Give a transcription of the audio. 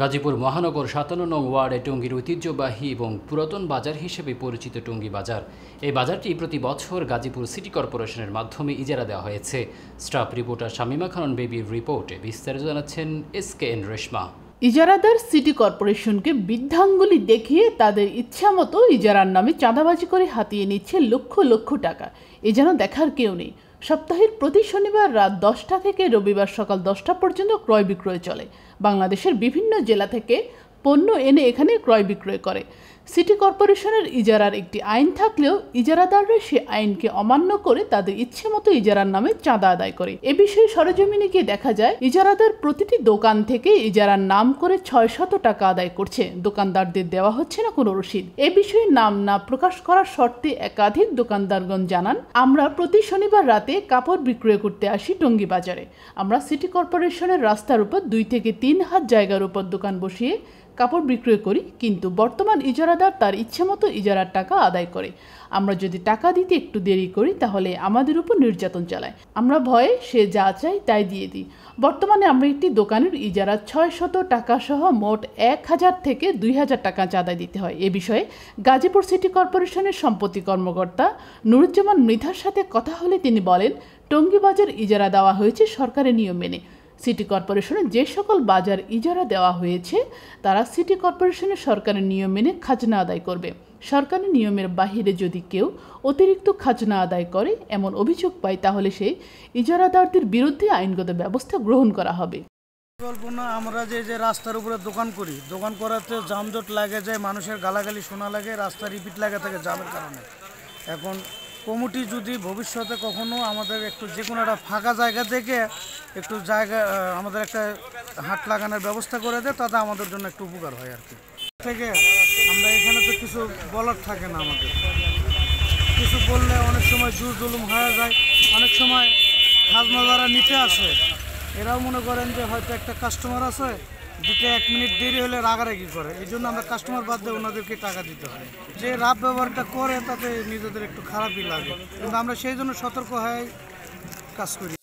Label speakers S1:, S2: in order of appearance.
S1: গাজীপুর মহানগর ৫৭ নং ওয়ার্ডে টঙ্গীর ঐতিহ্যবাহী এবং পুরাতন বাজার হিসেবে পরিচিত টঙ্গী বাজার। এই বাজারটি প্রতি বছর গাজীপুর সিটি কর্পোরেশনের মাধ্যমে ইজারা দেওয়া হয়েছে। স্টাফ রিপোর্টার শামীমা খানন বেবির রিপোর্টে বিস্তারিত জানাচ্ছেন SKN রেশমা।
S2: ইজারাদার সিটি কর্পোরেশনকে বৃদ্ধাঙ্গুলি দেখিয়ে তাদের ইচ্ছামতো ইজারার নামে চাঁদাবাজি করে হাতিয়ে নিচ্ছে লক্ষ লক্ষ টাকা। এ যেন দেখার কেউ নেই। সপ্তাহের প্রতি শনিবার রাত 10টা থেকে রবিবার সকাল 10টা পর্যন্ত ক্রয় বিক্রয় চলে। বাংলাদেশের বিভিন্ন জেলা থেকে পণ্য এনে এখানে ক্রয় বিক্রয় করে। সিটি কর্পোরেশনের ইজারার একটি আইন থাকলেও ইজারাদাররা সে আইনকে অমান্য করে তাদের ইচ্ছে মতো ইজারার নামে চাঁদা আদায় করে। এ বিষয়ে সরেজমিনে গিয়ে দেখা যায় ইজারাদার প্রতিটি দোকান থেকে ইজারার নাম করে ৬০০ টাকা আদায় করছে। দোকানদারদের দেওয়া হচ্ছে না কোনো রসিদ। এ বিষয়ে নাম না প্রকাশ করার শর্তে একাধিক দোকানদারগণ জানান, আমরা প্রতি শনিবার রাতে কাপড় বিক্রয় করতে আসি টঙ্গী বাজারে। আমরা সিটি কর্পোরেশনের রাস্তার উপর 2 থেকে 3 হাত জায়গার উপর দোকান বসিয়ে কাপড় বিক্রয় করি, কিন্তু বর্তমান ইজারাদার তার ইচ্ছেমতো ইজারার টাকা আদায় করে। আমরা যদি টাকা দিতে একটু দেরি করি তাহলে আমাদের উপর নির্যাতন চালায়। আমরা ভয়ে সে যা চাই তাই দিয়ে দিই। বর্তমানে আমরা একটি দোকানের ইজারা ৬০০ টাকা সহ মোট ১,০০০ থেকে ২,০০০ টাকা চাঁদা দিতে হয়। এ বিষয়ে গাজীপুর সিটি কর্পোরেশনের সম্পত্তি কর্মকর্তা নুরুজ্জামান মৃধার সাথে কথা হলে তিনি বলেন, টঙ্গী বাজার ইজারা দেওয়া হয়েছে সরকারের নিয়ম মেনে। সিটি কর্পোরেশনে যে সকল বাজার ইজারা দেওয়া হয়েছে তারা সিটি কর্পোরেশনের সরকারের নিয়ম মেনে খাজনা আদায় করবে। সরকারি নিয়মের বাহিরে যদি কেউ অতিরিক্ত খাজনা আদায় করে এমন অভিযোগ পায় তাহলে সেই ইজারাদারদের বিরুদ্ধে আইনগত ব্যবস্থা গ্রহণ করা হবে।
S3: কল্পনা আমরা যে রাস্তার উপরে দোকান করি, দোকান করাতে যানজট লাগে যায়, মানুষের গালাগালি শোনা লাগে, রাস্তা রিপিট লাগে থাকে জামের কারণে। এখন কমিটি যদি ভবিষ্যতে কখনো আমাদের একটু যে কোনো একটা ফাঁকা জায়গা থেকে একটু জায়গা আমাদের একটা হাট লাগানোর ব্যবস্থা করে দেয় তাতে আমাদের জন্য একটু উপকার হয় আর কি। থেকে আমরা এখানে তো কিছু বলার থাকে না, আমাদের কিছু বললে অনেক সময় জোর জুলুম হয়ে যায়। অনেক সময় খাজনা যারা নিতে আসে এরাও মনে করেন যে হয়তো একটা কাস্টমার আছে, দিতে 1 মিনিট দেরি হলে রাগারাগি করে, এই জন্য আমরা কাস্টমার বাদ দিয়ে ওনাদেরকে টাকা দিতে হয়। যে রাত ব্যবহারটা করে তাতে নিজেদের একটু খারাপই লাগে, কিন্তু আমরা সেই জন্য সতর্ক হয়ে কাজ করি।